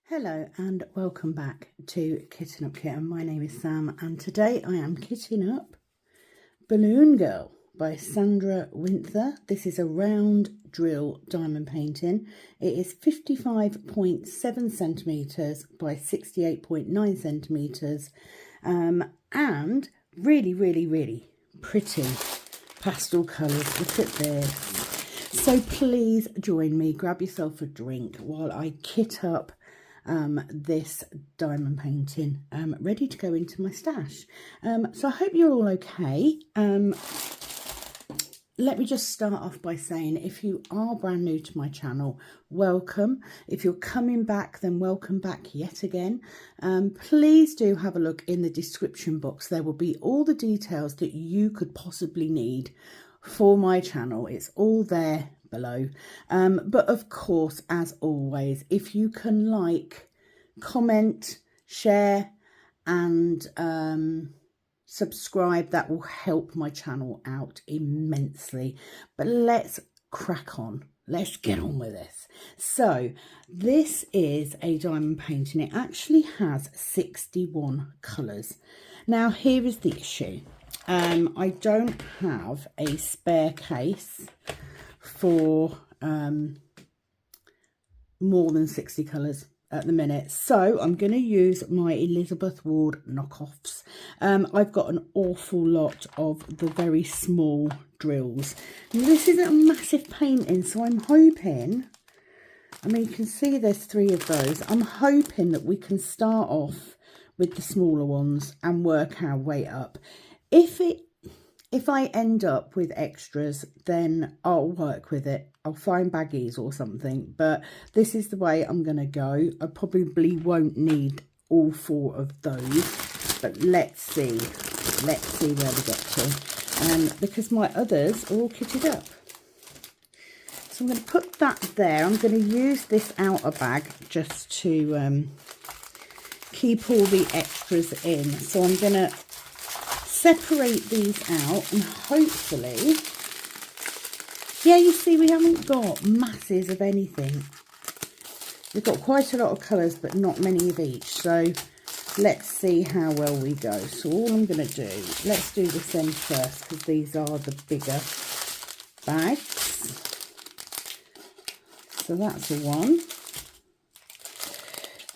Hello and welcome back to Kitten Up Kitten. My name is Sam and today I am kitting up Balloon Girl by Sandra Winther. This is a round drill diamond painting. It is 55.7 centimetres by 68.9 centimetres and really pretty pastel colours. Look at this. So please join me, grab yourself a drink while I kit up this diamond painting ready to go into my stash. So I hope you're all okay. Let me just start off by saying, if you are brand new to my channel, welcome. If you're coming back, then welcome back yet again. Please do have a look in the description box. There will be all the details that you could possibly need for my channel. It's all there below. But of course, as always, if you can like, comment, share and subscribe, that will help my channel out immensely. But let's crack on. Let's get on with this. So this is a diamond painting. It actually has 61 colours. Now here is the issue. I don't have a spare case for more than 60 colours at the minute, so I'm going to use my Elizabeth Ward knockoffs. I've got an awful lot of the very small drills. Now, this isn't a massive painting, so I'm hoping, I mean, you can see there's 3 of those. I'm hoping that we can start off with the smaller ones and work our way up. If I end up with extras, then I'll work with it. I'll find baggies or something, but this is the way I'm going to go. I probably won't need all 4 of those, but let's see where we get to. Because my others are all kitted up. So I'm going to put that there. I'm going to use this outer bag just to keep all the extras in. So I'm going to separate these out and hopefully, yeah, you see we haven't got masses of anything. We've got quite a lot of colours but not many of each, so let's see how well we go. So all I'm going to do, let's do this end first because these are the bigger bags. So that's a one.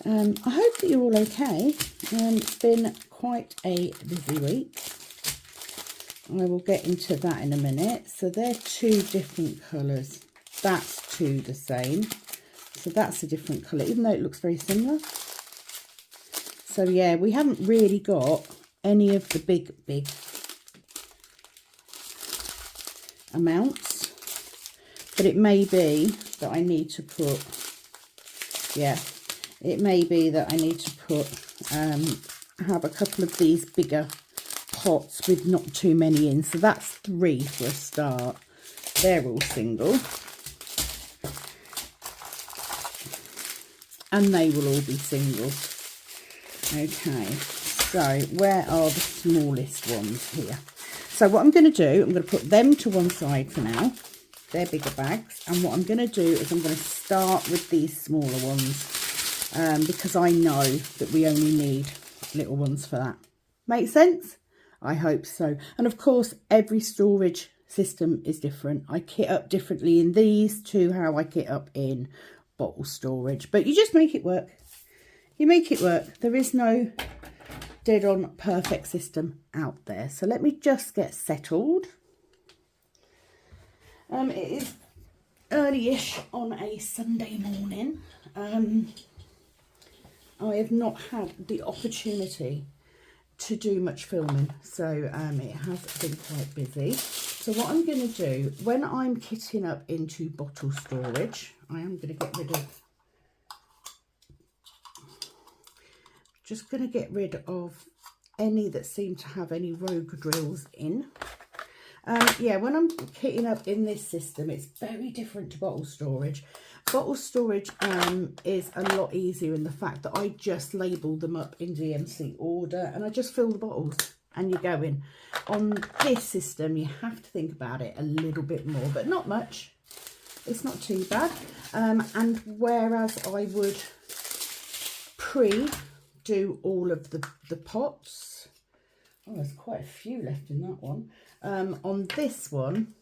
I hope that you're all okay. It's been quite a busy week. I will get into that in a minute. So they're 2 different colours. That's 2 the same. So that's a different colour, even though it looks very similar. So yeah, we haven't really got any of the big amounts. But it may be that I need to put, yeah, it may be that I need to put, have a couple of these bigger pots with not too many in. So that's 3 for a start. They're all single. And they will all be single. Okay, so where are the smallest ones here? So what I'm going to do, I'm going to put them to one side for now. They're bigger bags. And what I'm going to do is I'm going to start with these smaller ones. Because I know that we only need little ones for that. Make sense? I hope so. And of course, every storage system is different. I kit up differently in these to how I kit up in bottle storage. But you just make it work. You make it work. There is no dead on perfect system out there. So let me just get settled. It is early-ish on a Sunday morning. I have not had the opportunity to do much filming, so it has been quite busy. So what I'm going to do, when I'm kitting up into bottle storage, I am going to get rid of, just going to get rid of any that seem to have any rogue drills in. Yeah, when I'm kitting up in this system, it's very different to bottle storage. Bottle storage is a lot easier in the fact that I just label them up in DMC order and I just fill the bottles and you're going. On this system, you have to think about it a little bit more, but not much. It's not too bad. And whereas I would do all of the pots, oh, there's quite a few left in that one. On this one,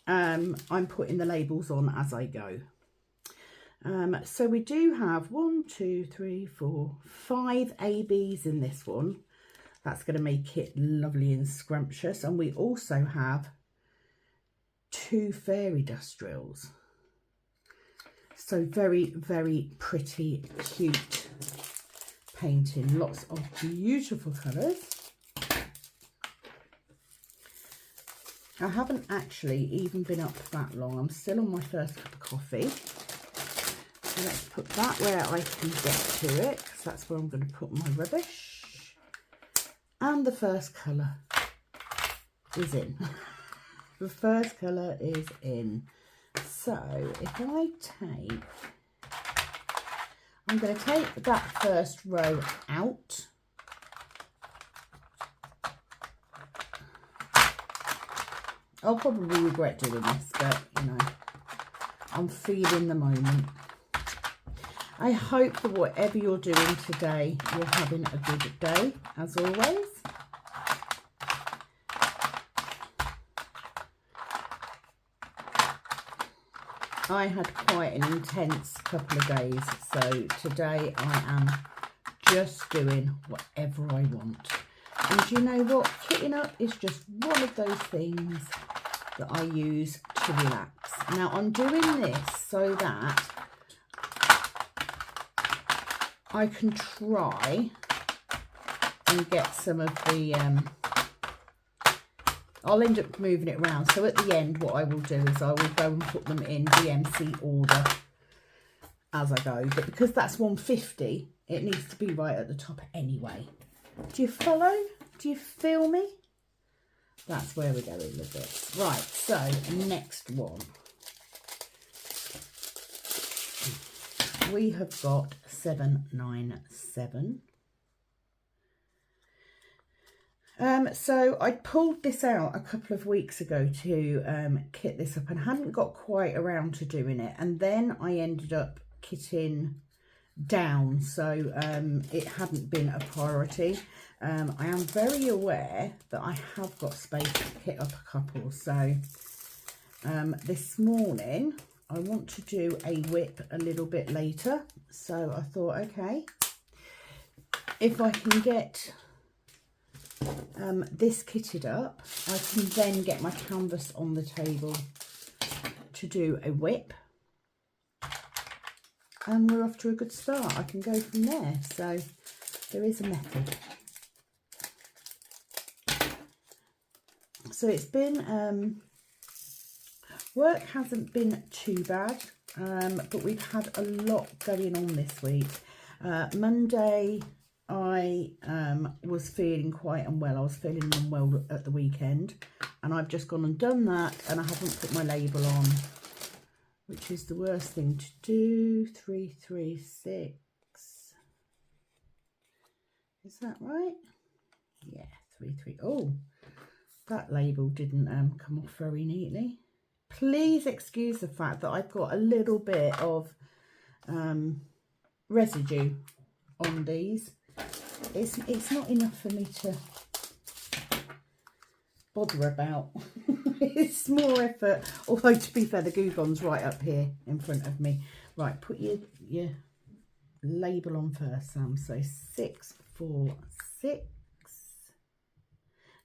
I'm putting the labels on as I go. So we do have 1, 2, 3, 4, 5 ABs in this one. That's going to make it lovely and scrumptious. And we also have 2 fairy dust drills. So very, very pretty, cute painting. Lots of beautiful colours. I haven't actually even been up that long. I'm still on my first cup of coffee. So let's put that where I can get to it, because that's where I'm going to put my rubbish. And the first colour is in. The first colour is in. So if I take, I'm going to take that first row out. I'll probably regret doing this, but you know, I'm feeling the moment. I hope that whatever you're doing today, you're having a good day, as always. I had quite an intense couple of days, so today I am just doing whatever I want. And you know what? Kitting up is just one of those things that I use to relax. Now I'm doing this so that I can try and get some of the, I'll end up moving it around. So at the end, what I will do is I will go and put them in DMC order as I go. But because that's 150, it needs to be right at the top anyway. Do you follow? Do you feel me? That's where we're going with this. Right, so next one. We have got 797. So I pulled this out a couple of weeks ago to kit this up and hadn't got quite around to doing it. And then I ended up kitting down, so it hadn't been a priority. I am very aware that I have got space to kit up a couple. So this morning I want to do a whip a little bit later. So I thought, okay, if I can get this kitted up, I can then get my canvas on the table to do a whip, and we're off to a good start. I can go from there. So there is a method. So it's been work hasn't been too bad, but we've had a lot going on this week. Monday I was feeling quite unwell. I was feeling unwell at the weekend, and I've just gone and done that, and I haven't put my label on, which is the worst thing to do. 336. Is that right? Yeah, 33. Oh, that label didn't come off very neatly. Please excuse the fact that I've got a little bit of residue on these. It's not enough for me to bother about. It's more effort. Although to be fair, the glue gun's right up here in front of me. Right, put your label on first, Sam. So 646.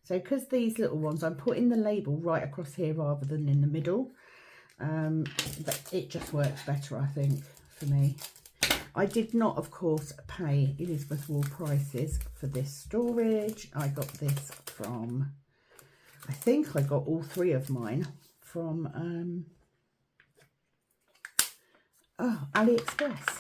So because these little ones, I'm putting the label right across here rather than in the middle. But it just works better, I think, for me. I did not, of course, pay Elizabeth Wall prices for this storage. I got this from, I think I got all 3 of mine from AliExpress.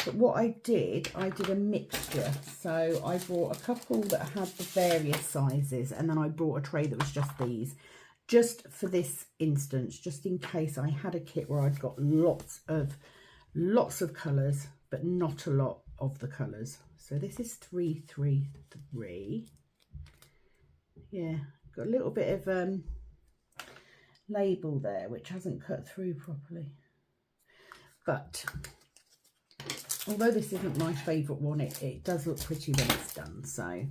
But what I did a mixture. So I bought a couple that had the various sizes, and then I brought a tray that was just these, just for this instance, just in case I had a kit where I'd got lots of colours, but not a lot of the colours. So this is 333. Yeah, got a little bit of label there which hasn't cut through properly, but although this isn't my favourite one, it does look pretty when it's done. So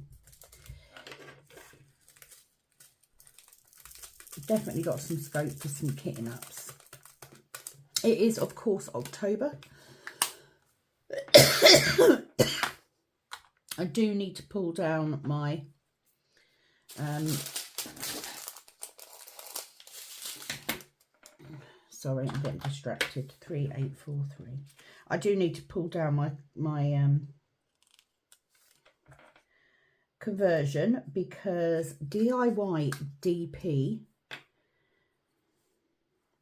definitely got some scope for some kitting ups. It is of course October. I do need to pull down my sorry, I'm getting distracted. 3843. I do need to pull down my conversion, because DIY DP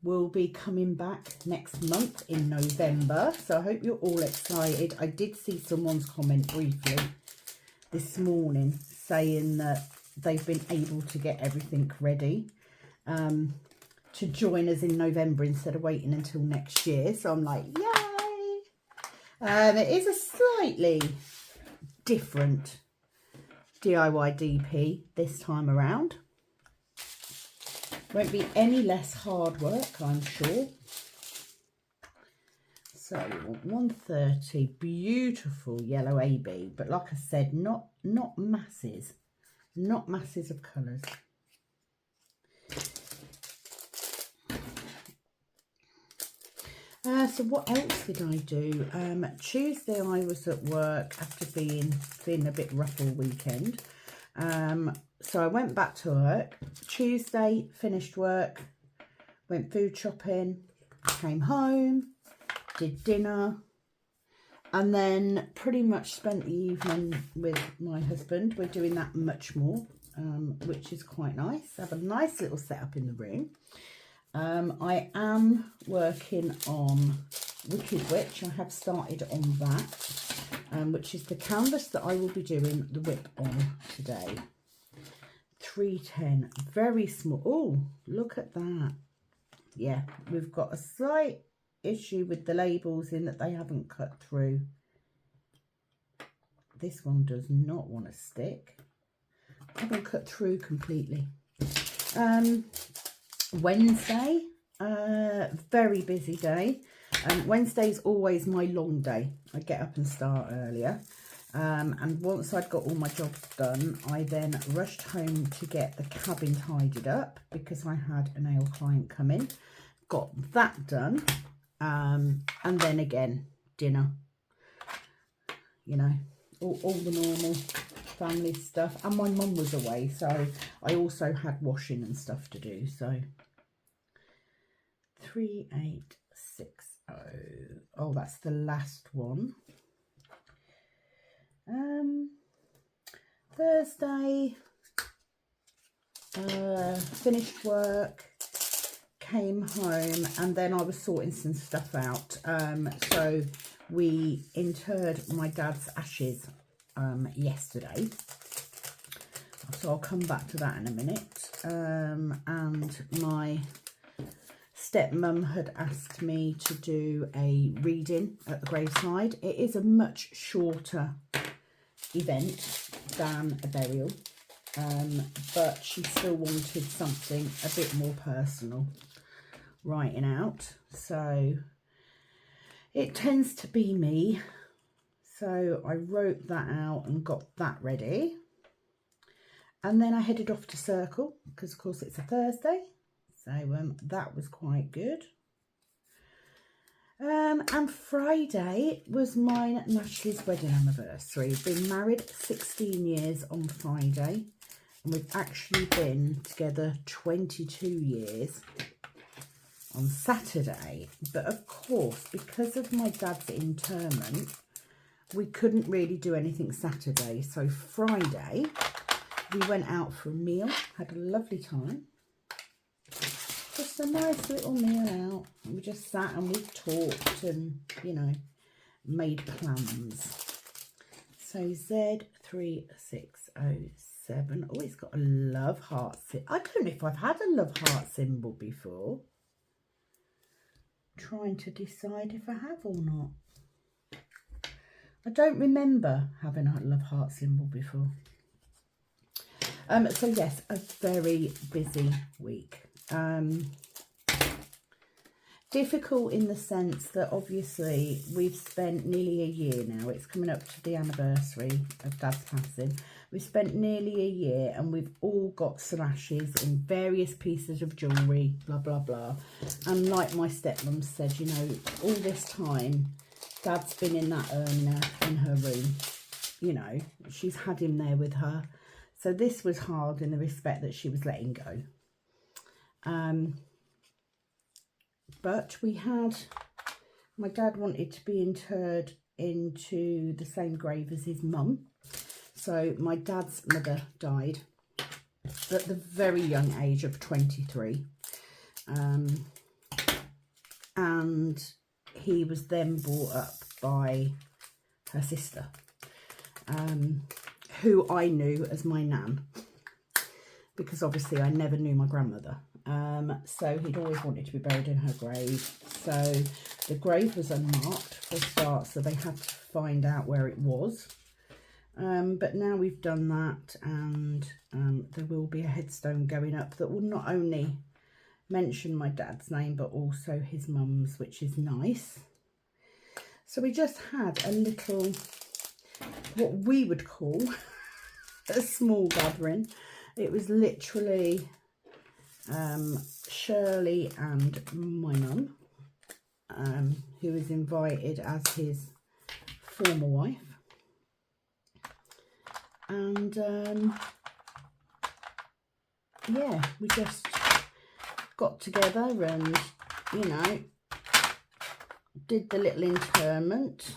will be coming back next month in November. So I hope you're all excited. I did see someone's comment briefly this morning saying that they've been able to get everything ready to join us in November instead of waiting until next year. So I'm like, yay! It is a slightly different DIY DP this time around. Won't be any less hard work, I'm sure. So 130, beautiful yellow AB, but like I said, not masses of colours. So what else did I do? Tuesday I was at work after being a bit rough all weekend. So I went back to work. Tuesday, finished work, went food shopping, came home, did dinner, and then pretty much spent the evening with my husband. We're doing that much more, which is quite nice. I have a nice little setup in the room. I am working on Wicked Witch. I have started on that, which is the canvas that I will be doing the whip on today. 310, very small. Oh, look at that. Yeah, we've got a slight issue with the labels in that they haven't cut through. This one does not want to stick. I haven't cut through completely. Wednesday, very busy day. Wednesday's always my long day. I get up and start earlier. And once I'd got all my jobs done, I then rushed home to get the cabin tidied up because I had a nail client come in. Got that done. And then again, dinner. You know, all the normal family stuff. And my mum was away, so I also had washing and stuff to do. So 3860. Oh, that's the last one. Thursday, finished work, came home, and then I was sorting some stuff out. So we interred my dad's ashes yesterday, so I'll come back to that in a minute. And my stepmum had asked me to do a reading at the graveside. It is a much shorter event than a burial, but she still wanted something a bit more personal writing out, so it tends to be me. So I wrote that out and got that ready, and then I headed off to Circle because of course it's a Thursday, so that was quite good. And Friday was mine and Ashley's wedding anniversary. We've been married 16 years on Friday, and we've actually been together 22 years on Saturday. But of course, because of my dad's interment, we couldn't really do anything Saturday. So Friday, we went out for a meal, had a lovely time. Just a nice little meal out. We just sat and we talked and, you know, made plans. So Z3607. Oh, it's got a love heart symbol. I don't know if I've had a love heart symbol before. Trying to decide if I have or not. I don't remember having a love heart symbol before. So yes, a very busy week. Difficult in the sense that obviously we've spent nearly a year now. It's coming up to the anniversary of Dad's passing. We've spent nearly a year and we've all got slashes in various pieces of jewellery, blah, blah, blah. And like my stepmom said, you know, all this time, Dad's been in that urn in her room. You know, she's had him there with her. So this was hard in the respect that she was letting go. But we had, my dad wanted to be interred into the same grave as his mum. So my dad's mother died at the very young age of 23. And he was then brought up by her sister, who I knew as my nan, because obviously I never knew my grandmother. So he'd always wanted to be buried in her grave. So the grave was unmarked for a start, so they had to find out where it was. But now we've done that, and there will be a headstone going up that will not only mention my dad's name, but also his mum's, which is nice. So we just had a little, what we would call a small gathering. It was literally Shirley and my mum, who was invited as his former wife. And yeah, we just got together and, you know, did the little interment,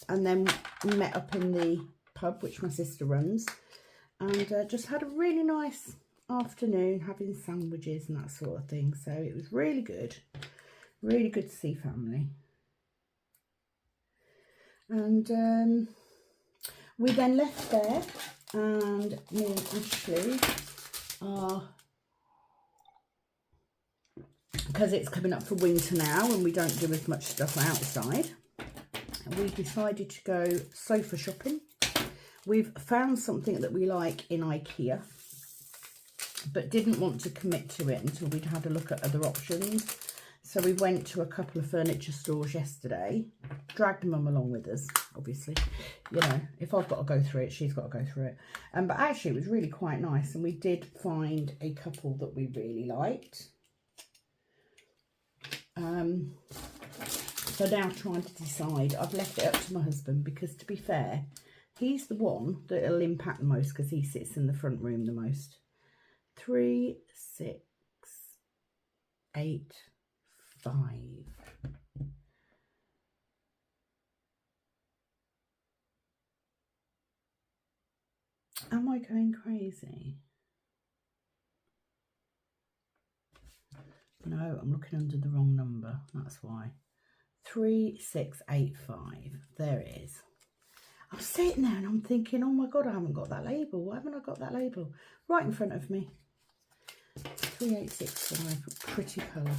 and then met up in the pub which my sister runs, and just had a really nice afternoon having sandwiches and that sort of thing. So it was really good to see family. And we then left there, and me and Ashley are, because it's coming up for winter now and we don't do as much stuff outside, we decided to go sofa shopping. We've found something that we like in IKEA, but didn't want to commit to it until we'd had a look at other options. So we went to a couple of furniture stores yesterday, dragged Mum along with us, obviously. You know, if I've got to go through it, she's got to go through it. But actually it was really quite nice, and we did find a couple that we really liked. So now trying to decide. I've left it up to my husband because, to be fair, he's the one that'll impact the most because he sits in the front room the most. 3, 6, 8, 5. Am I going crazy? No, I'm looking under the wrong number. That's why. 3, 6, 8, 5. There it is. I'm sitting there and I'm thinking, oh my God, I haven't got that label. Why haven't I got that label? Right in front of me. 3865, pretty colour.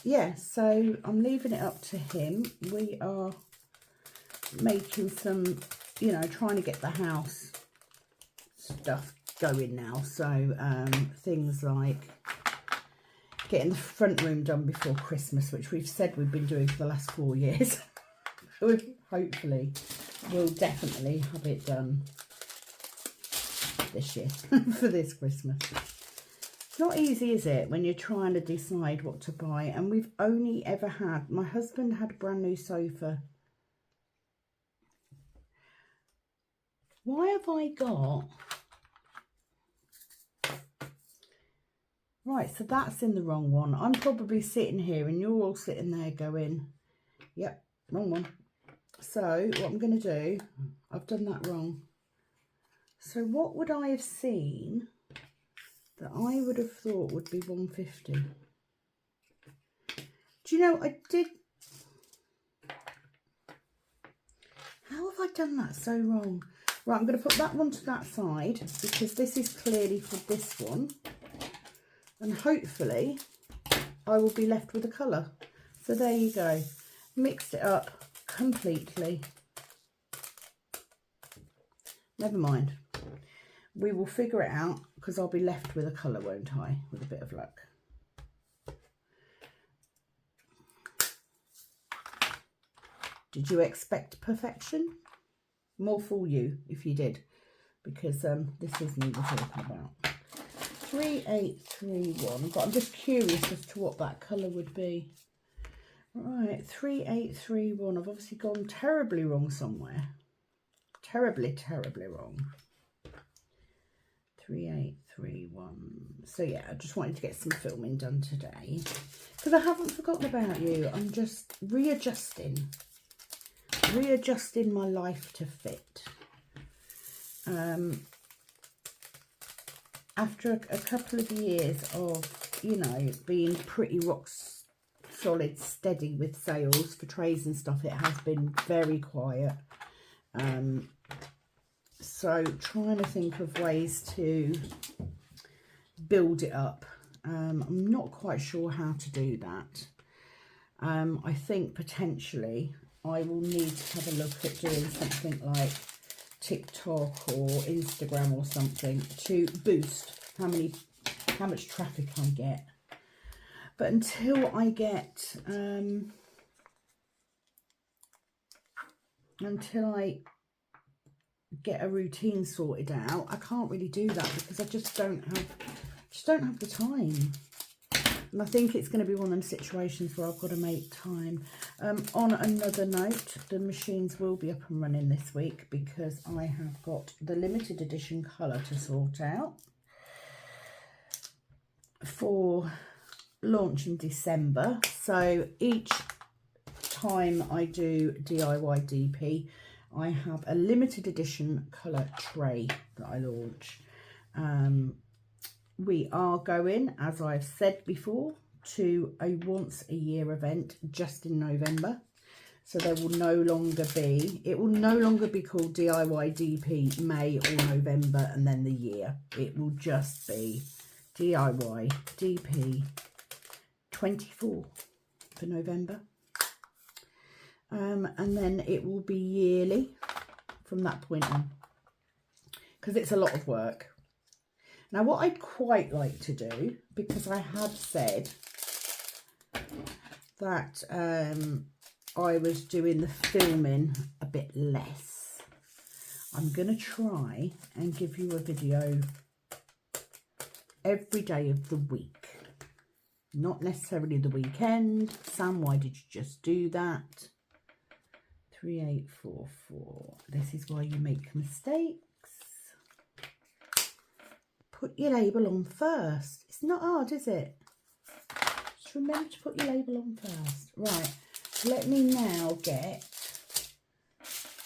Yeah, so I'm leaving it up to him. We are making some, you know, trying to get the house stuff going now. So things like getting the front room done before Christmas, which we've said we've been doing for the last 4 years. Hopefully we'll definitely have it done this year for this Christmas. It's not easy, is it, when you're trying to decide what to buy? And we've only ever had, my husband had a brand new sofa. Why have I got, right, so that's in the wrong one. I'm probably sitting here and you're all sitting there going, yep, wrong one. So what I'm going to do, I've done that wrong. So what would I have seen that I would have thought would be 150? Do you know, I did, How have I done that so wrong? Right, I'm going to put that one to that side because this is clearly for this one. And hopefully I will be left with a colour. So there you go. Mixed it up completely. Never mind. We will figure it out because I'll be left with a colour, won't I? With a bit of luck. Did you expect perfection? More fool you if you did, because this is me we're talking about. 3831, but I'm just curious as to what that colour would be. Right, 3831. I've obviously gone terribly wrong somewhere. Terribly, terribly wrong. 3831. So yeah, I just wanted to get some filming done today because I haven't forgotten about you. I'm just readjusting my life to fit. After a couple of years of, you know, being pretty rock solid steady with sales for trays and stuff, it has been very quiet. So trying to think of ways to build it up. I'm not quite sure how to do that. I think potentially I will need to have a look at doing something like TikTok or Instagram or something to boost how much traffic I get. But until I get a routine sorted out, I can't really do that because I just don't have the time. And I think it's going to be one of them situations where I've got to make time. On another note, the machines will be up and running this week because I have got the limited edition colour to sort out for launch in December. So each time I do DIY DP, I have a limited edition colour tray that I launch. We are going, as I've said before, to a once a year event just in November. So there will no longer be, it will no longer be called DIY DP May or November and then the year. It will just be DIY DP 24 for November. And then it will be yearly from that point on, because it's a lot of work. Now, what I'd quite like to do, because I had said that I was doing the filming a bit less, I'm going to try and give you a video every day of the week. Not necessarily the weekend. Sam, why did you just do that? 3844. This is why you make mistakes. Put your label on first. It's not hard, is it? Just remember to put your label on first. Right, let me now get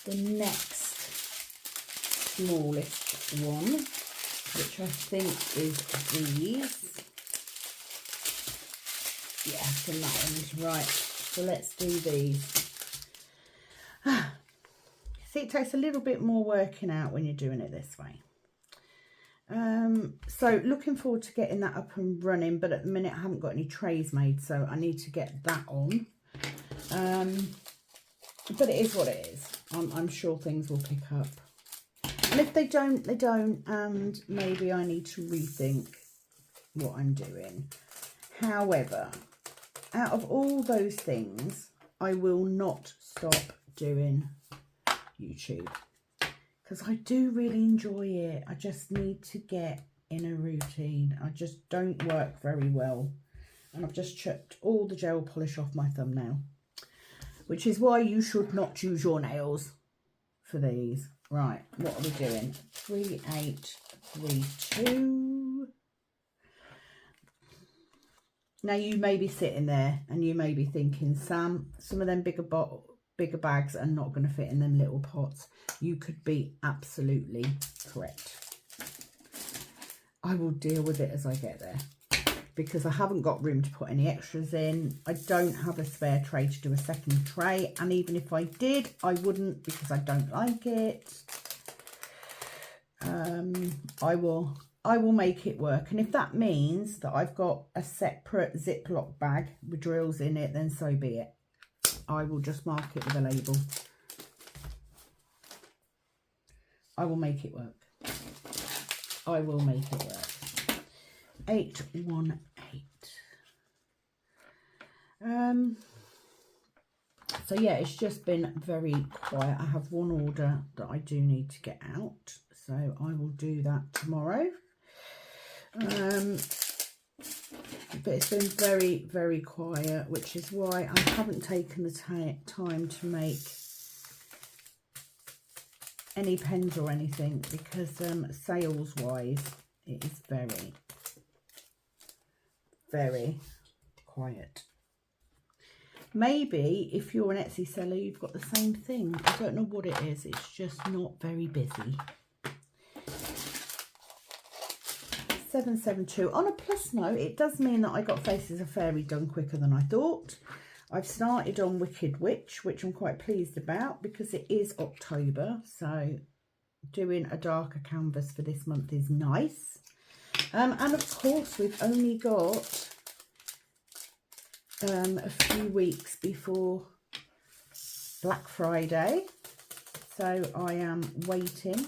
the next smallest one, which I think is these. Yeah, so that one's right. So let's do these. See, it takes a little bit more working out when you're doing it this way. So looking forward to getting that up and running, but at the minute I haven't got any trays made, so I need to get that on. But it is what it is. I'm sure things will pick up, and if they don't, they don't, and maybe I need to rethink what I'm doing. However, out of all those things, I will not stop doing YouTube, because I do really enjoy it. I just need to get in a routine. I just don't work very well, and I've just chipped all the gel polish off my thumbnail, which is why you should not use your nails for these. Right, what are we doing? 3832. Now you may be sitting there and you may be thinking, Sam, some of them bigger bags are not going to fit in them little pots. You could be absolutely correct. I will deal with it as I get there. because I haven't got room to put any extras in. I don't have a spare tray to do a second tray, and even if I did, I wouldn't, because I don't like it. I will make it work, and if that means that I've got a separate Ziploc bag with drills in it, then so be it. I will just mark it with a label. I will make it work. I will make it work. 818. So yeah, it's just been very quiet. I have one order that I do need to get out, so I will do that tomorrow. But it's been very, very quiet, which is why I haven't taken the time to make any pens or anything, because sales wise it is very, very quiet. Maybe if you're an Etsy seller, you've got the same thing. I don't know what it is. It's just not very busy. 772. On a plus note, it does mean that I got Faces of Fairy done quicker than I thought. I've started on Wicked Witch, which I'm quite pleased about because it is October. So doing a darker canvas for this month is nice. And of course, we've only got a few weeks before Black Friday, so I am waiting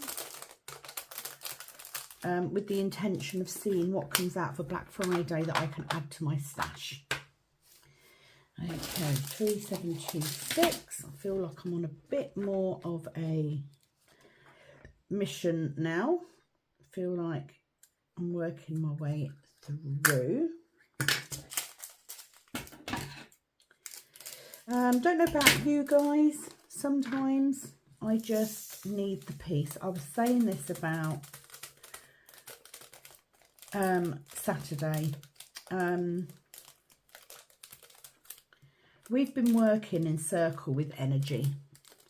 with the intention of seeing what comes out for Black Friday that I can add to my stash. Okay, 3726. I feel like I'm on a bit more of a mission now. I feel like I'm working my way through. Don't know about you guys, sometimes I just need the peace. I was saying this about Saturday. We've been working in circle with energy,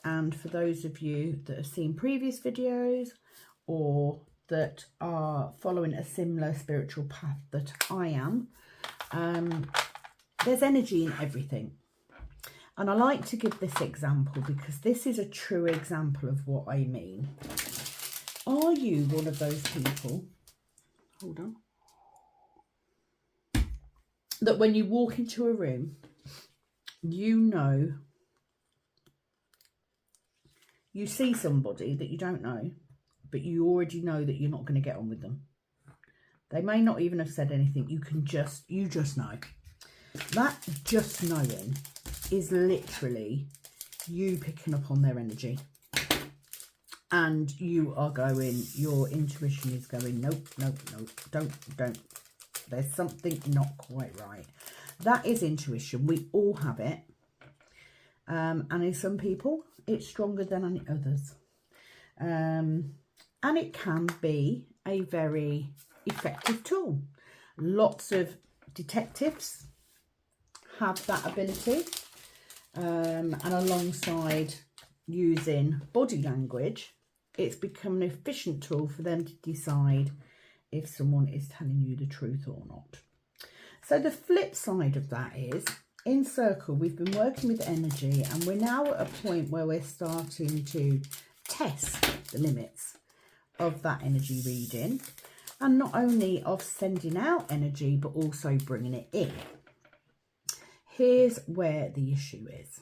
and for those of you that have seen previous videos or that are following a similar spiritual path that I am, there's energy in everything. And I like to give this example because this is a true example of what I mean. Are you one of those people, hold on, that when you walk into a room, you know, you see somebody that you don't know, but you already know that you're not going to get on with them? They may not even have said anything. You just know. That just knowing is literally you picking up on their energy, and you are going, your intuition is going, nope, don't, there's something not quite right. That is intuition. We all have it, and in some people it's stronger than in others, and it can be a very effective tool. Lots of detectives have that ability, and alongside using body language, it's become an efficient tool for them to decide if someone is telling you the truth or not. So the flip side of that is, in circle, we've been working with energy, and we're now at a point where we're starting to test the limits of that energy reading, and not only of sending out energy but also bringing it in. Here's where the issue is.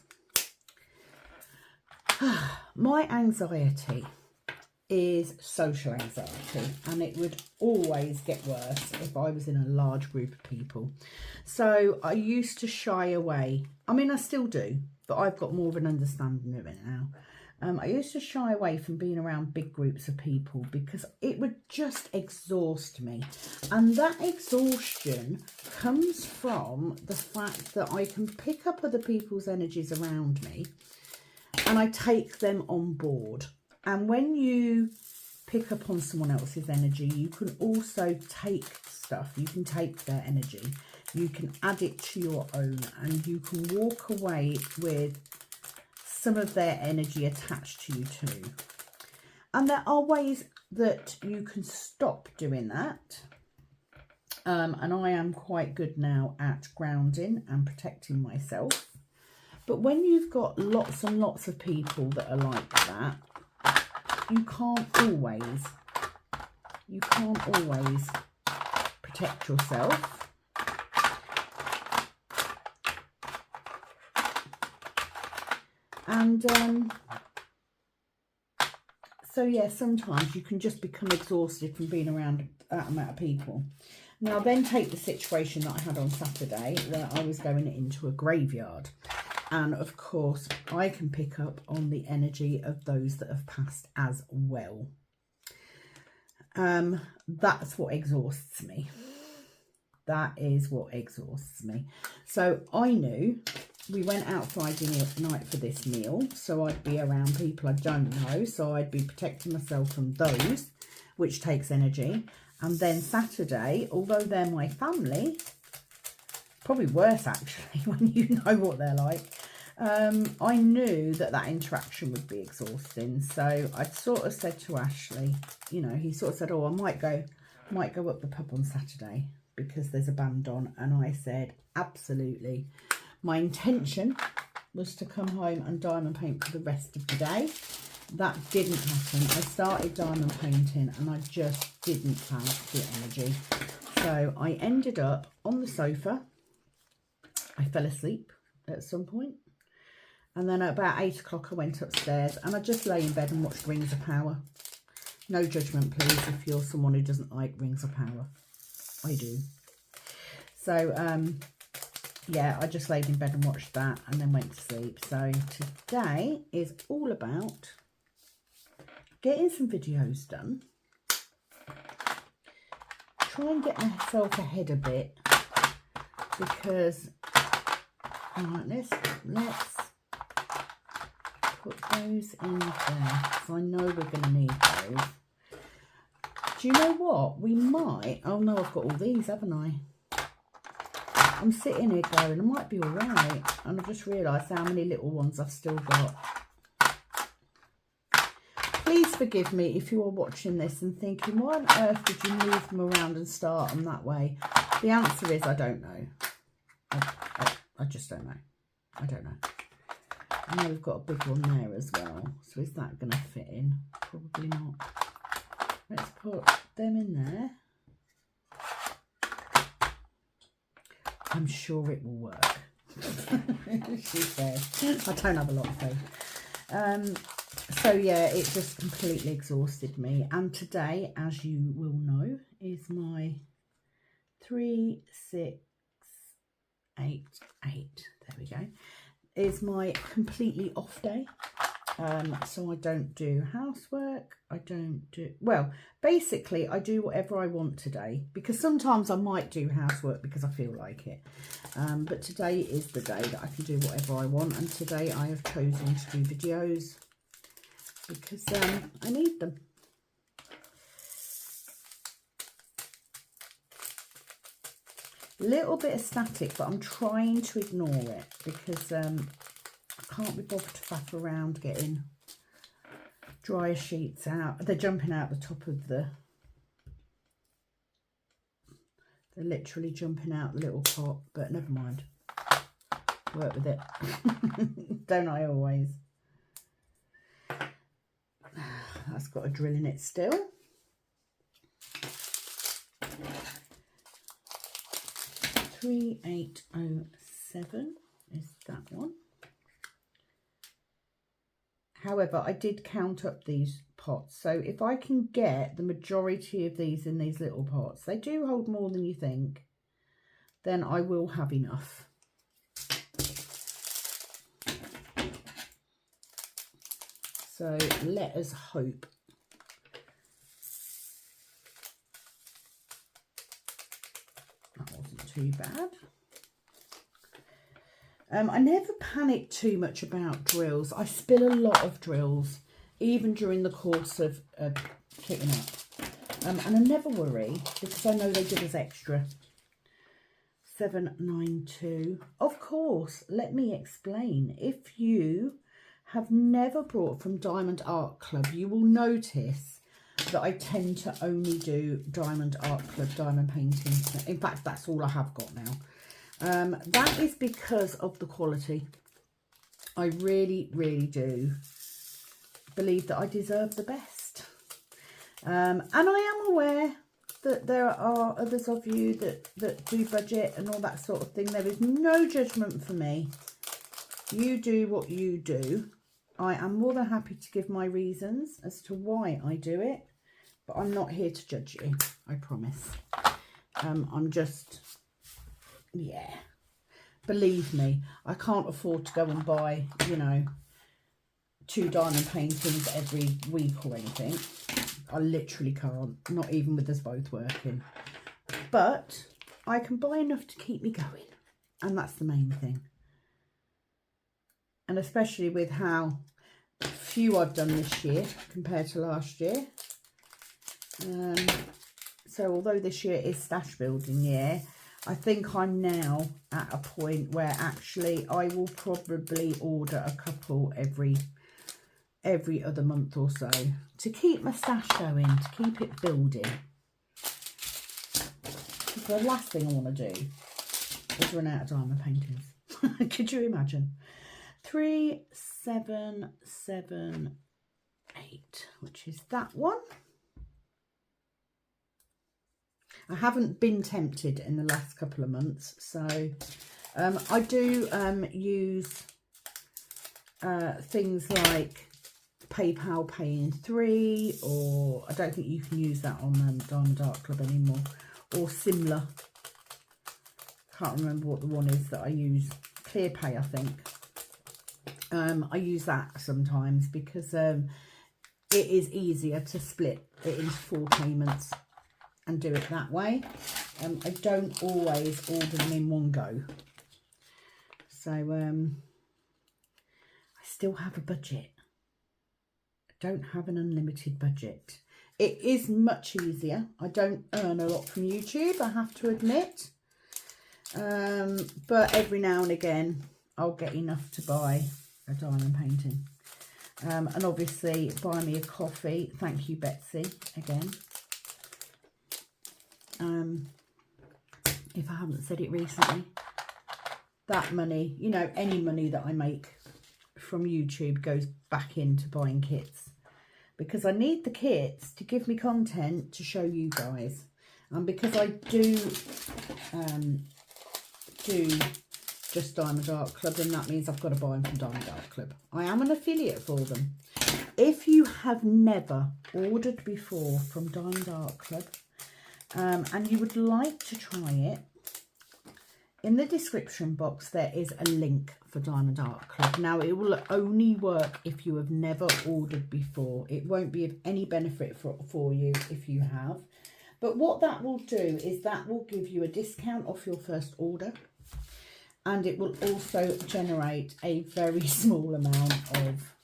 My anxiety is social anxiety, and it would always get worse if I was in a large group of people. So I used to shy away. I mean, I still do, but I've got more of an understanding of it now. I used to shy away from being around big groups of people because it would just exhaust me. And that exhaustion comes from the fact that I can pick up other people's energies around me and I take them on board. And when you pick up on someone else's energy, you can also take stuff. You can take their energy. You can add it to your own, and you can walk away with some of their energy attached to you too. And there are ways that you can stop doing that. And I am quite good now at grounding and protecting myself. But when you've got lots and lots of people that are like that, you can't always protect yourself. And so yeah, sometimes you can just become exhausted from being around that amount of people. Now then, take the situation that I had on Saturday where I was going into a graveyard. And of course, I can pick up on the energy of those that have passed as well. That's what exhausts me. That is what exhausts me. So I knew we went out Friday night for this meal. So I'd be around people I don't know. So I'd be protecting myself from those, which takes energy. And then Saturday, although they're my family, probably worse actually when you know what they're like, I knew that interaction would be exhausting. So I sort of said to Ashley, you know, he sort of said, oh, I might go up the pub on Saturday because there's a band on. And I said, absolutely. My intention was to come home and diamond paint for the rest of the day. That didn't happen. I started diamond painting and I just didn't have the energy. So I ended up on the sofa. I fell asleep at some point. And then at about 8 o'clock I went upstairs and I just lay in bed and watched Rings of Power. No judgment, please, if you're someone who doesn't like Rings of Power. I do. So, yeah, I just laid in bed and watched that and then went to sleep. So today is all about getting some videos done. Try and get myself ahead a bit because, all right, let's put those in there because I know we're going to need those. Do you know what? We might, oh no, I've got all these, haven't I? I'm sitting here going, I might be all right. And I've just realised how many little ones I've still got. Please forgive me if you are watching this and thinking, why on earth did you move them around and start them that way? The answer is I don't know. I just don't know. I don't know. I know we've got a big one there as well. So is that going to fit in? Probably not. Let's put them in there. I'm sure it will work. She said. I don't have a lot of faith. So yeah, it just completely exhausted me. And today, as you will know, is my 3, 6, 8, 8. There we go. Is my completely off day. So I don't do housework. I don't do, well, basically I do whatever I want today, because sometimes I might do housework because I feel like it. But today is the day that I can do whatever I want. And today I have chosen to do videos because I need them. Little bit of static, but I'm trying to ignore it because I can't be bothered to faff around getting dryer sheets out. They're jumping out the top of the, they're literally jumping out the little pot, but never mind. Work with it. Don't I always? That's got a drill in it still. $3807 is that one. However, I did count up these pots. So if I can get the majority of these in these little pots, they do hold more than you think, then I will have enough. So let us hope. That wasn't too bad. I never panic too much about drills. I spill a lot of drills, even during the course of kitting up. And I never worry because I know they give us extra. 792. Of course, let me explain. If you have never brought from Diamond Art Club, you will notice that I tend to only do Diamond Art Club diamond painting. In fact, that's all I have got now. That is because of the quality. I really, really do believe that I deserve the best. And I am aware that there are others of you that do budget and all that sort of thing. There is no judgment for me. You do what you do. I am more than happy to give my reasons as to why I do it, but I'm not here to judge you, I promise. I'm just, yeah, believe me, I can't afford to go and buy, you know, 2 diamond paintings every week or anything. I literally can't, not even with us both working. But I can buy enough to keep me going, and that's the main thing. And especially with how few I've done this year compared to last year. So although this year is stash building year, I think I'm now at a point where actually I will probably order a couple every other month or so to keep my stash going, to keep it building. The last thing I want to do is run out of diamond paintings. Could you imagine? 3, 7, 7, 8, which is that one. I haven't been tempted in the last couple of months, so I do use things like PayPal Pay in 3, or I don't think you can use that on Diamond Art Club anymore, or Simla. Can't remember what the one is that I use. ClearPay, I think. I use that sometimes because it is easier to split it into 4 payments and do it that way. I don't always order them in one go. So I still have a budget. I don't have an unlimited budget. It is much easier. I don't earn a lot from YouTube, I have to admit. But every now and again, I'll get enough to buy a diamond painting. And obviously, buy me a coffee. Thank you, Betsy, again. If I haven't said it recently, that money, you know, any money that I make from YouTube goes back into buying kits, because I need the kits to give me content to show you guys, and because I do just Diamond Art Club, and that means I've got to buy them from Diamond Art Club. I am an affiliate for them. If you have never ordered before from Diamond Art Club, and you would like to try it, in the description box there is a link for Diamond Art Club. Now, it will only work if you have never ordered before. It won't be of any benefit for you if you have. But what that will do is that will give you a discount off your first order. And it will also generate a very small amount of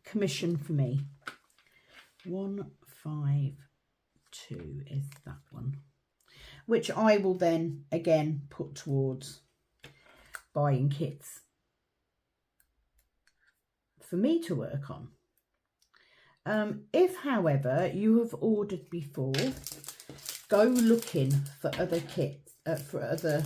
commission for me. 152 is that one, which I will then again put towards buying kits for me to work on. If, however, you have ordered before, go looking for other kits, for other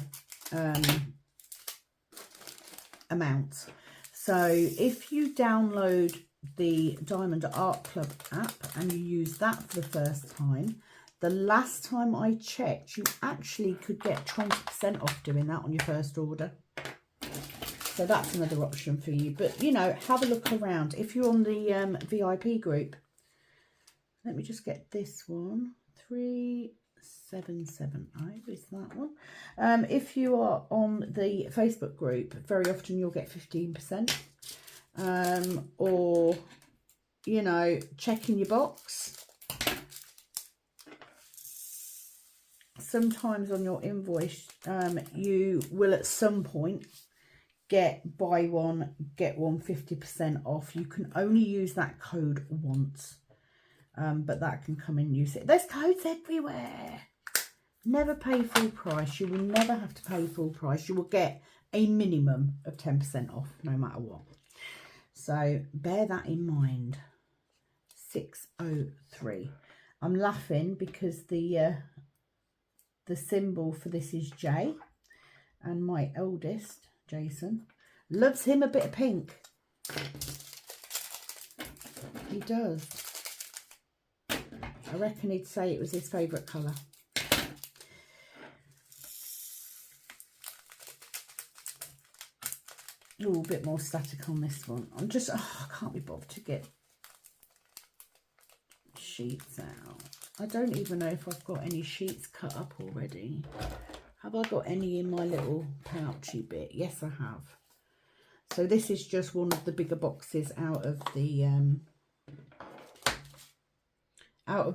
amounts. So if you download the Diamond Art Club app and you use that for the first time, the last time I checked, you actually could get 20% off doing that on your first order. So that's another option for you. But, you know, have a look around. If you're on the VIP group, let me just get this one. 3770 is that one. If you are on the Facebook group, very often you'll get 15%. Or, you know, check in your box. Sometimes on your invoice, you will at some point get buy one, get one 50% off. You can only use that code once, but that can come and use it. There's codes everywhere. Never pay full price. You will never have to pay full price. You will get a minimum of 10% off no matter what. So bear that in mind. 603. I'm laughing because the symbol for this is J, and my eldest, Jason, loves him a bit of pink. He does. I reckon he'd say it was his favourite colour. Ooh, a bit more static on this one. I'm just, I can't be bothered to get sheets out. I don't even know if I've got any sheets cut up already. Have I got any in my little pouchy bit? Yes, I have. So this is just one of the bigger boxes out of the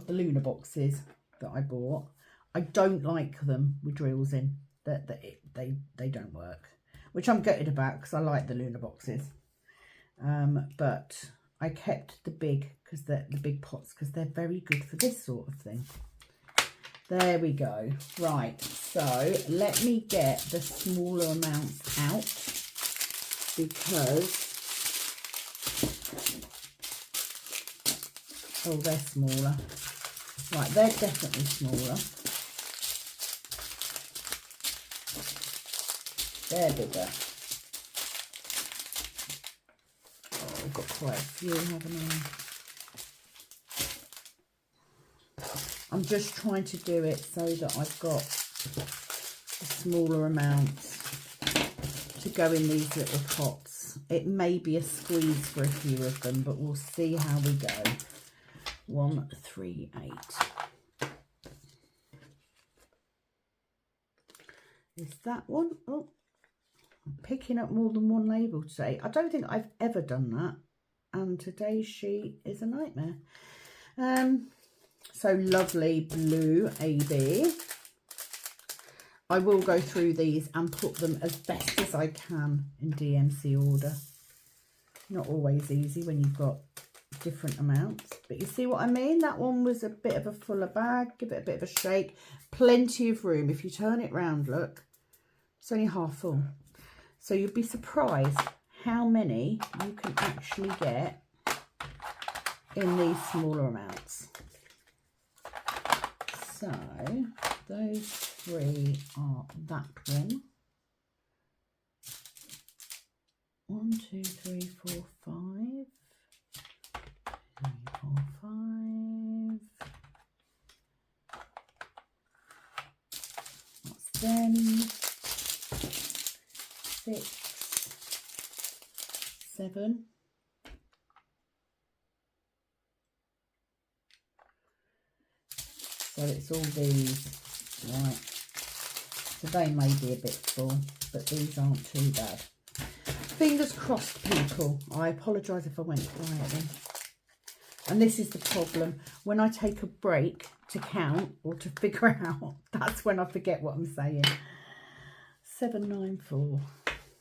Lunar boxes that I bought. I don't like them with drills in. They don't work, which I'm gutted about because I like the Lunar boxes. But I kept the big because the big pots because they're very good for this sort of thing. There we go. Right, so let me get the smaller amounts out because they're smaller. Right, they're definitely smaller. They're bigger. Oh, I've got quite a few, haven't I? I'm just trying to do it so that I've got the smaller amounts to go in these little pots. It may be a squeeze for a few of them, but we'll see how we go. 1, 3, 8. Is that one? Oh, I'm picking up more than one label today. I don't think I've ever done that. And today's sheet is a nightmare. So lovely blue AB. I will go through these and put them as best as I can in DMC order. Not always easy when you've got different amounts, but you see what I mean? That one was a bit of a fuller bag. Give it a bit of a shake. Plenty of room. If you turn it round, look, it's only half full. So you'd be surprised how many you can actually get in these smaller amounts. So those 3 are that one. 1, 2, 3, 4, 5. 3, 4, 5. That's them. 6, 7. So it's all these, right? So they may be a bit full, but these aren't too bad. Fingers crossed, people. I apologise if I went quiet then. And this is the problem. When I take a break to count or to figure out, that's when I forget what I'm saying. 794.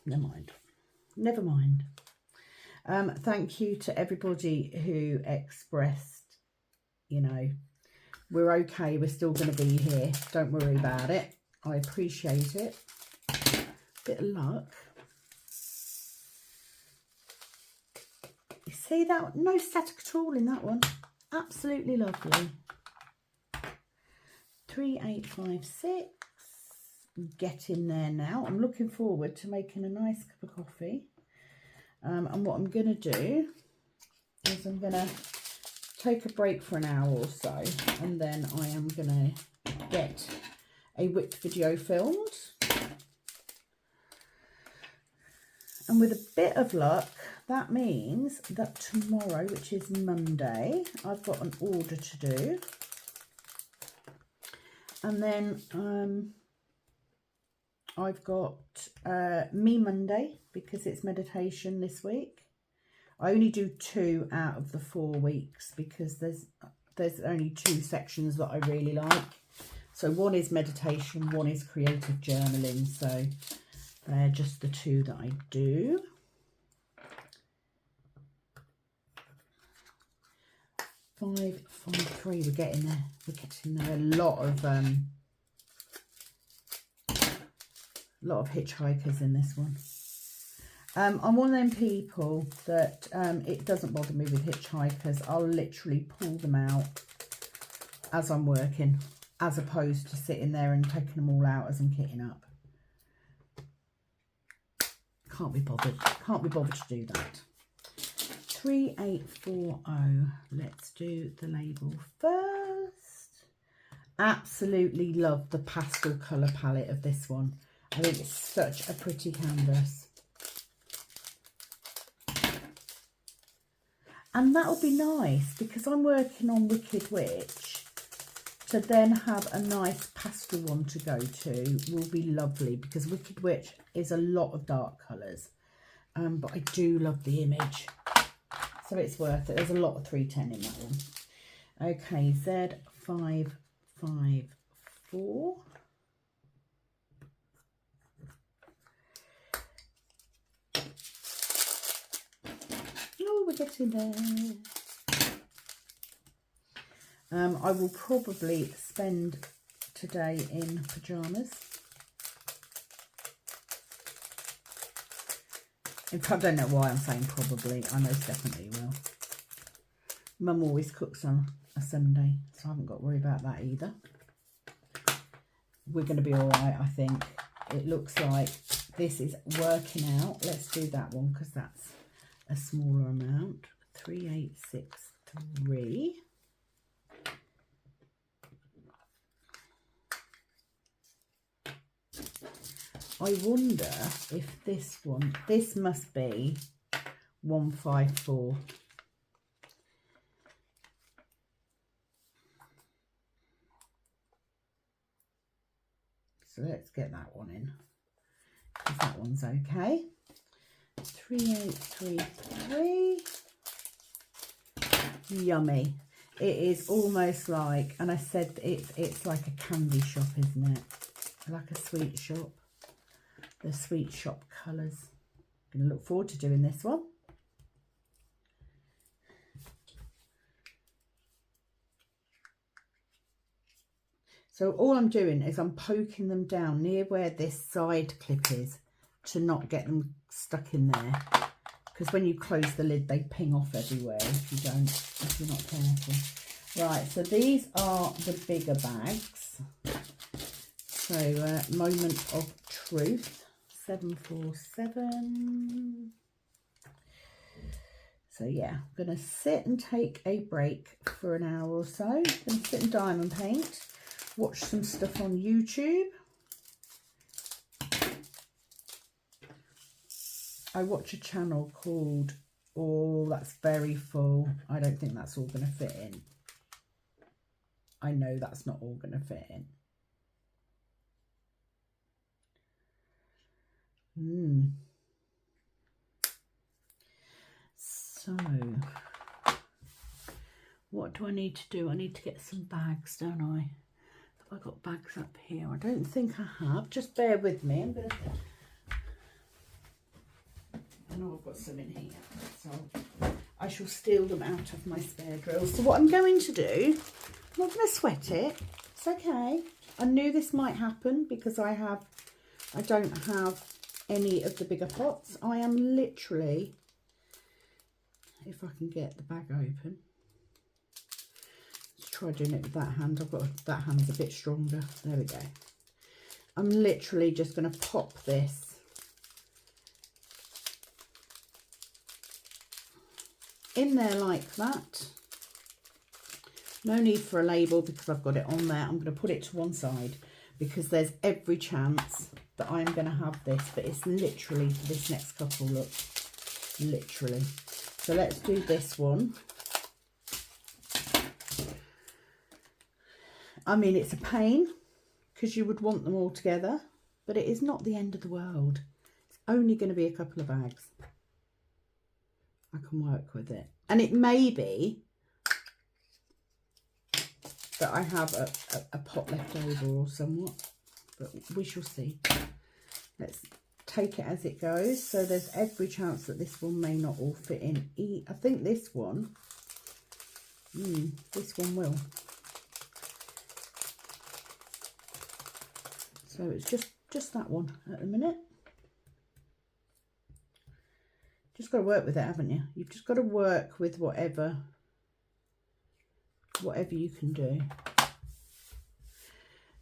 Never mind. Never mind. Thank you to everybody who expressed, you know, we're okay. We're still going to be here. Don't worry about it. I appreciate it. Bit of luck. You see that? No static at all in that one. Absolutely lovely. 3856. Get in there now. I'm looking forward to making a nice cup of coffee. And what I'm going to do is I'm going to take a break for an hour or so, and then I am going to get a whipped video filmed. And with a bit of luck, that means that tomorrow, which is Monday, I've got an order to do. And then I've got Me Monday, because it's meditation this week. I only do 2 out of the 4 weeks because there's only 2 sections that I really like. So one is meditation, one is creative journaling. So they're just the 2 that I do. Five, 3. We're getting there. We're getting there. A lot of hitchhikers in this one. I'm one of them people that it doesn't bother me with hitchhikers. I'll literally pull them out as I'm working, as opposed to sitting there and taking them all out as I'm kitting up. Can't be bothered. Can't be bothered to do that. 3840. Let's do the label first. Absolutely love the pastel colour palette of this one. I think it's such a pretty canvas. And that'll be nice because I'm working on Wicked Witch. To then have a nice pastel one to go to will be lovely because Wicked Witch is a lot of dark colours. But I do love the image. So it's worth it. There's a lot of 310 in that one. Okay, Z554. Oh, we're getting there. I will probably spend today in pyjamas. In fact, I don't know why I'm saying probably. I most definitely will. Mum always cooks on a Sunday, so I haven't got to worry about that either. We're going to be all right, I think. It looks like this is working out. Let's do that one because that's a smaller amount. 3863. I wonder if this one, this must be 154. So let's get that one in, because that one's okay. 3833. Yummy. It is almost like, and I said it's like a candy shop, isn't it? Like a sweet shop. The sweet shop colours. I'm going to look forward to doing this one. So all I'm doing is I'm poking them down near where this side clip is to not get them stuck in there. Because when you close the lid, they ping off everywhere if you don't, if you're not careful. Right, so these are the bigger bags. So Moment of Truth. 747. So yeah, I'm going to sit and take a break for an hour or so. I'm going to sit and diamond paint, watch some stuff on YouTube. I watch a channel called, oh, that's very full. I don't think that's all going to fit in. I know that's not all going to fit in. So, what do I need to do? I need to get some bags, don't I? Have I got bags up here? I don't think I have. Just bear with me. I'm gonna. I know I've got some in here, so I shall steal them out of my spare drills. So what I'm going to do, I'm not going to sweat it. It's okay. I knew this might happen because I don't have any of the bigger pots. I am literally, if I can get the bag open, let's try doing it with that hand. I've got that hand's a bit stronger. There we go. I'm literally just going to pop this in there like that. No need for a label because I've got it on there. I'm going to put it to one side because there's every chance that I'm going to have this, but it's literally for this next couple, look, literally. So let's do this one. I mean, it's a pain because you would want them all together, but it is not the end of the world. It's only going to be a couple of bags. I can work with it. And it may be that I have a pot left over or somewhat, but we shall see. Let's take it as it goes. So there's every chance that this one may not all fit in. I think this one will. So it's just that one at the minute. Just got to work with it, haven't you? You've just got to work with whatever you can do.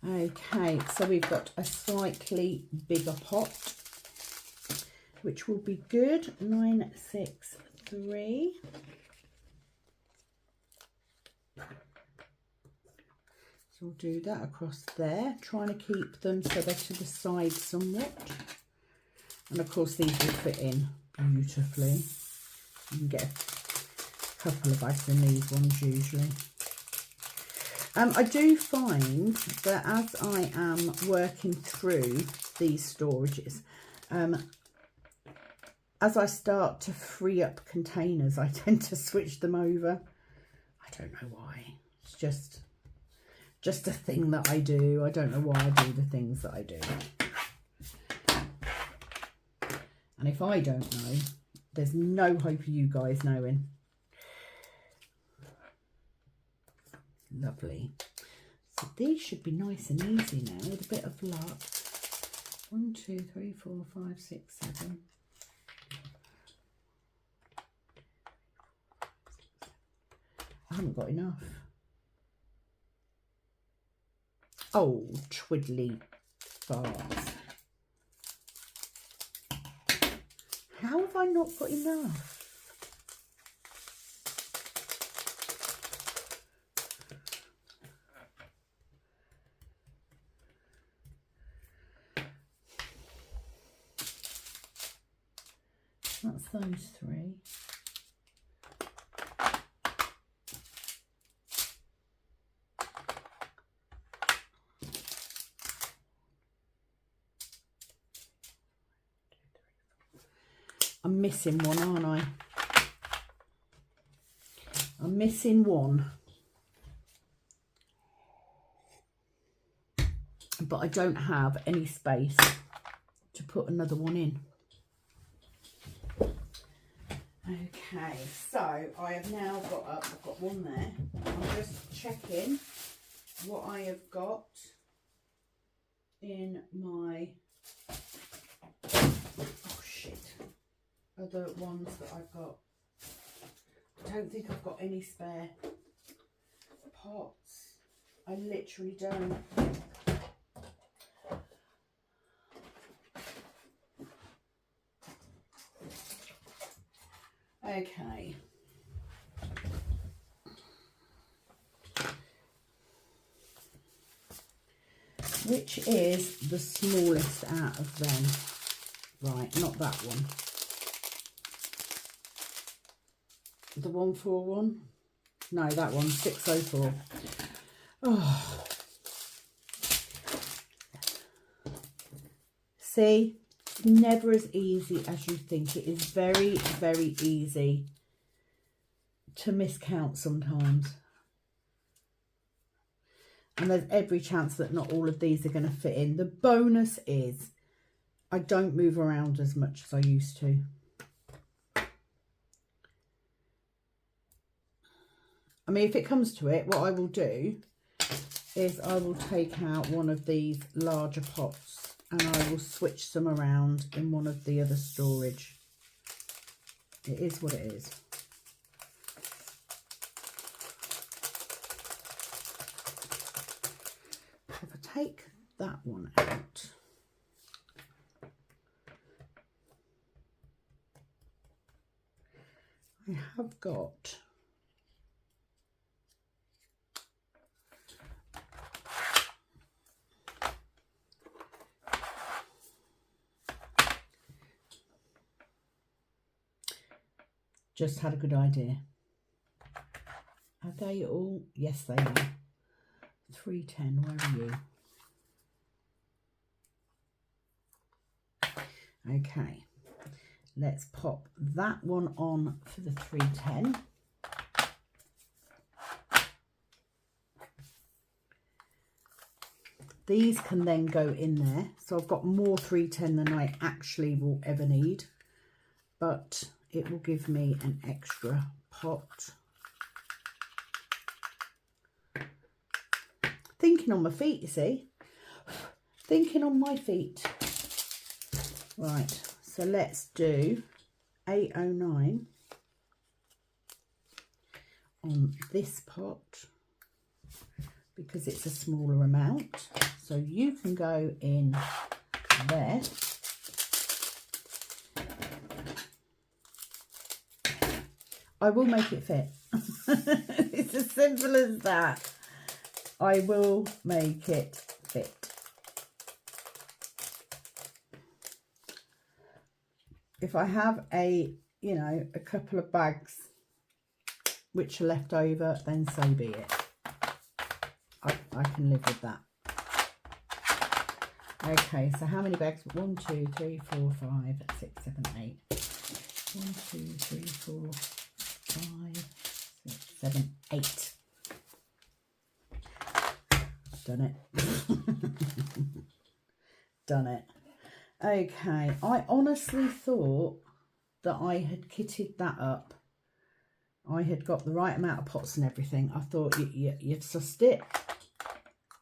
Okay, so we've got a slightly bigger pot, which will be good. 963. So we'll do that across there, trying to keep them so they're to the side somewhat. And of course these will fit in beautifully. You can get a couple of us in these ones usually. I do find that as I am working through these storages, as I start to free up containers, I tend to switch them over. I don't know why. It's just a thing that I do. I don't know why I do the things that I do. And if I don't know, there's no hope of you guys knowing. Lovely. So these should be nice and easy now with a bit of luck. 1, 2, 3, 4, 5, 6, 7. I haven't got enough. Oh, twiddly farts. How have I not got enough? That's those 3. I'm missing one, aren't I? I'm missing one. But I don't have any space to put another one in. Okay, so I have now got up, I've got one there. I'm just checking what I have got in my, oh shit, other ones that I've got. I don't think I've got any spare pots. I literally don't. Okay. Which is the smallest out of them? Right, not that one. The 141? No, that one, 604. Oh. See? Never as easy as you think. It is very, very easy to miscount sometimes. And there's every chance that not all of these are going to fit in. The bonus is I don't move around as much as I used to. I mean, if it comes to it, what I will do is I will take out one of these larger pots and I will switch some around in one of the other storage. It is what it is. If I take that one out, I have got just had a good idea. Are they all? Yes, they are. 310, where are you? Okay, let's pop that one on for the 310. These can then go in there. So I've got more 310 than I actually will ever need, but it will give me an extra pot. Thinking on my feet, you see. Thinking on my feet. Right, so let's do £8.09 on this pot because it's a smaller amount. So you can go in there. I will make it fit. It's as simple as that. I will make it fit. If I have a couple of bags which are left over, then so be it. I can live with that. Okay, so how many bags? 1, 2, 3, 4, 5, 6, 7, 8. 1, 2, 3, 4, 5, 6, 7, 8. Done it. Done it. Okay, I honestly thought that I had kitted that up. I had got the right amount of pots and everything. I thought you'd sussed it.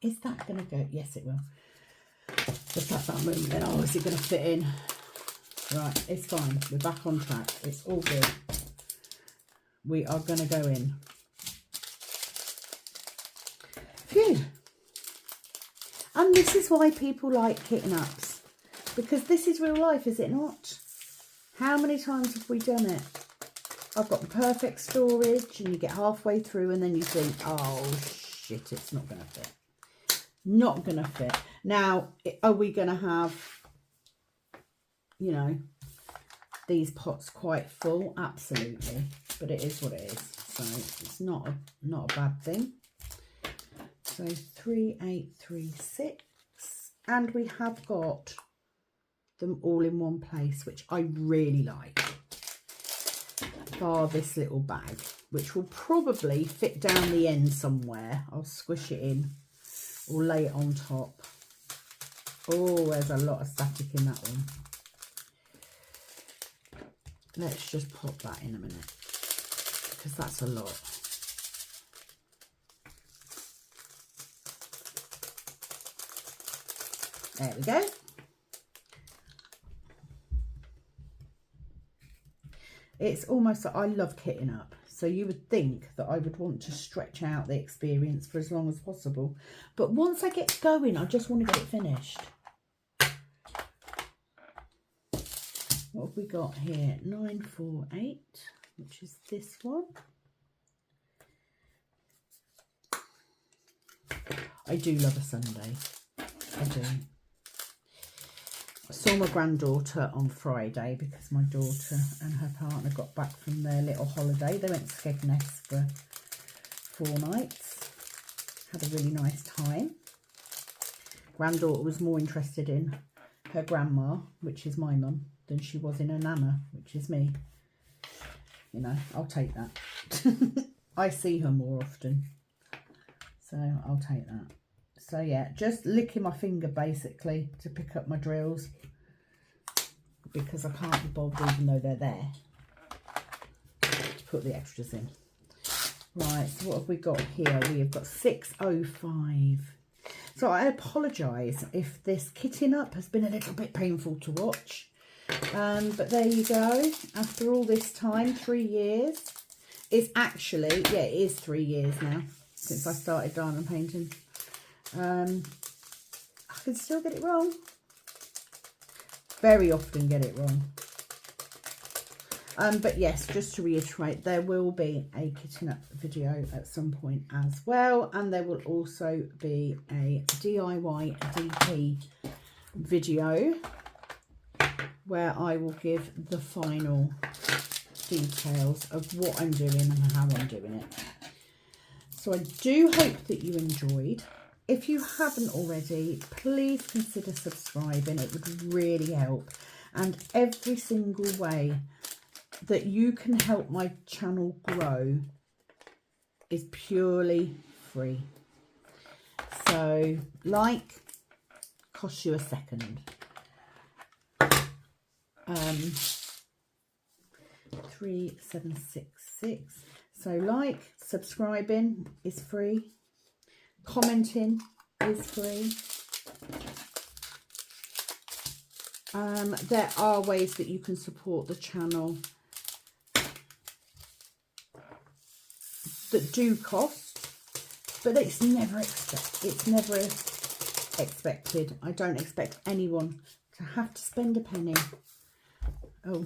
Is that going to go? Yes, it will. Just have that movement. Oh, is it going to fit in? Right, it's fine. We're back on track. It's all good. We are going to go in. Phew. And this is why people like kitten ups. Because this is real life, is it not? How many times have we done it? I've got the perfect storage and you get halfway through and then you think, oh shit, it's not going to fit. Not going to fit. Now, are we going to have, these pots quite full? Absolutely. But it is what it is. So it's not a bad thing. So 3, 8, 3, 6. And we have got them all in one place, which I really like. Bar this little bag, which will probably fit down the end somewhere. I'll squish it in or lay it on top. Oh, there's a lot of static in that one. Let's just pop that in a minute because that's a lot. There we go. It's almost like I love kitting up. So you would think that I would want to stretch out the experience for as long as possible. But once I get going, I just want to get it finished. What have we got here? 9, 4, 8, which is this one. I do love a Sunday. I do. I saw my granddaughter on Friday because my daughter and her partner got back from their little holiday. They went to Skegness for 4 nights. Had a really nice time. Granddaughter was more interested in her grandma, which is my mum, than she was in her nana, which is me. I'll take that. I see her more often, so I'll take that. So yeah, just licking my finger basically to pick up my drills because I can't be bothered, even though they're there, to put the extras in. Right, so what have we got here? We have got 605. So I apologise if this kitting up has been a little bit painful to watch. But there you go. After all this time, 3 years. It's actually, yeah, it is 3 years now since I started diamond painting. I can still get it wrong. Very often get it wrong. But yes, just to reiterate, there will be a kitting up video at some point as well. And there will also be a DIY DP video where I will give the final details of what I'm doing and how I'm doing it. So I do hope that you enjoyed. If you haven't already, please consider subscribing. It would really help. And every single way that you can help my channel grow is purely free. So, costs you a second. 3766. So subscribing is free. Commenting is free. There are ways that you can support the channel that do cost, but it's never expected. I don't expect anyone to have to spend a penny. Oh,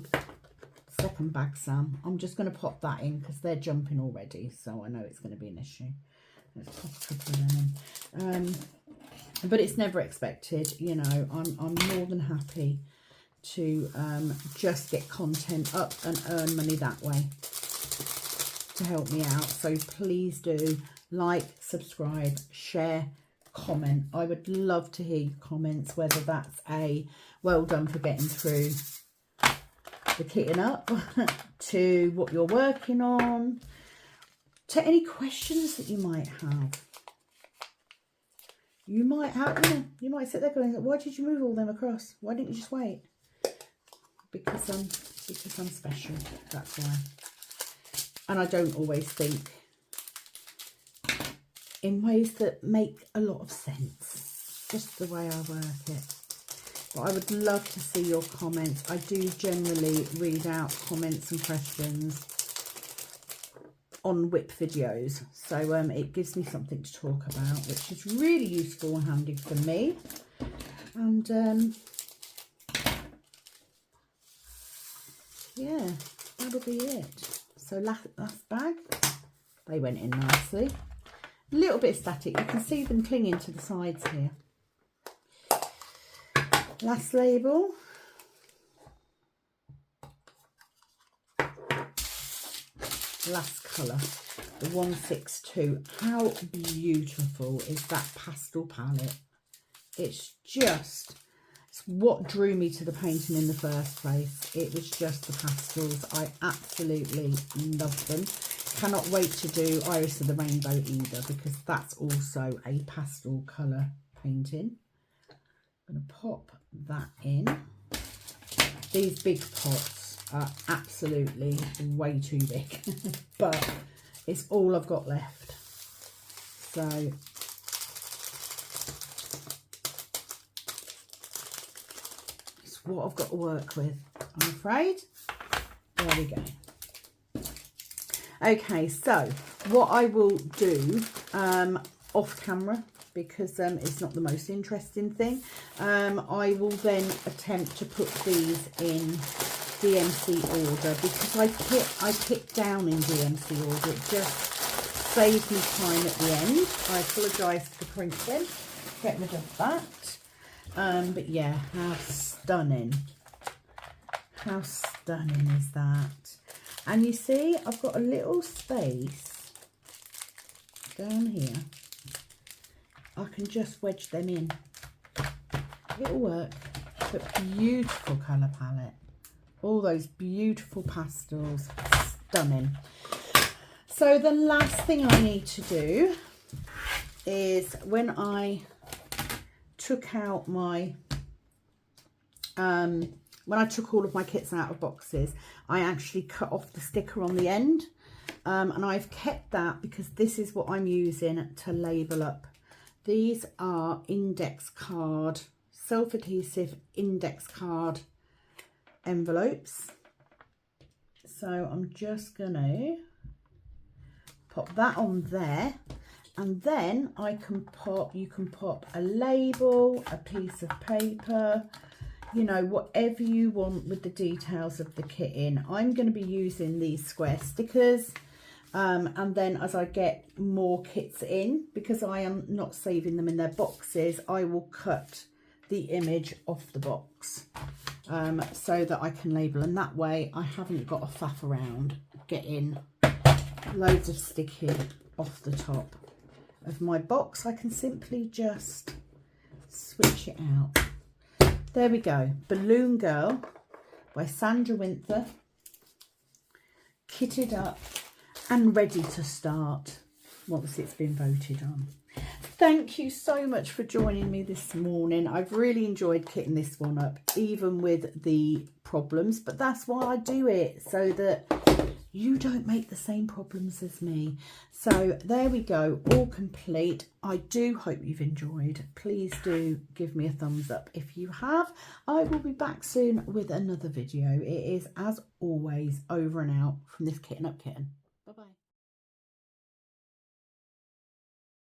second bag, Sam. I'm just going to pop that in because they're jumping already, so I know it's going to be an issue. Let's pop a couple of them in. But it's never expected, you know. I'm more than happy to just get content up and earn money that way to help me out. So please do like, subscribe, share, comment. I would love to hear your comments, whether that's a well done for getting through the kitting up, to what you're working on, to any questions that you might have. You might have, you might sit there going, why did you move all them across? Why didn't you just wait? Because I'm special, that's why. And I don't always think in ways that make a lot of sense, just the way I work it. But I would love to see your comments. I do generally read out comments and questions on whip videos, so it gives me something to talk about, which is really useful and handy for me. And yeah, that'll be it. So last bag, they went in nicely. A little bit static, you can see them clinging to the sides here. Last label. Last colour, the 162. How beautiful is that pastel palette? It's what drew me to the painting in the first place. It was just the pastels. I absolutely love them. Cannot wait to do Iris of the Rainbow either, because that's also a pastel colour painting. I'm going to pop that in. These big pots are absolutely way too big, but it's all I've got left. So it's what I've got to work with, I'm afraid. There we go. Okay, so what I will do off camera, because it's not the most interesting thing, I will then attempt to put these in DMC order, because I pick down in DMC order. It just saves me time at the end. I apologise for the printing. Get rid of that. But yeah, how stunning. How stunning is that? And you see, I've got a little space down here. I can just wedge them in. It'll work. But beautiful colour palette. All those beautiful pastels. Stunning. So the last thing I need to do is, when I took out my when I took all of my kits out of boxes, I actually cut off the sticker on the end, and I've kept that because this is what I'm using to label up. These are index card, self-adhesive index card envelopes. So I'm just gonna pop that on there, and then you can pop a label, a piece of paper, you know, whatever you want with the details of the kit in. I'm going to be using these square stickers, and then as I get more kits in, because I am not saving them in their boxes, I will cut the image off the box so that I can label, and that way I haven't got to faff around getting loads of sticky off the top of my box. I can simply just switch it out. There we go. Balloon Girl by Sandra Winther. Kitted up and ready to start once it's been voted on. Thank you so much for joining me this morning. I've really enjoyed kitting this one up, even with the problems, but that's why I do it, so that you don't make the same problems as me. So there we go, all complete. I do hope you've enjoyed. Please do give me a thumbs up if you have. I will be back soon with another video. It is, as always, over and out from this Kitting Up Kitten.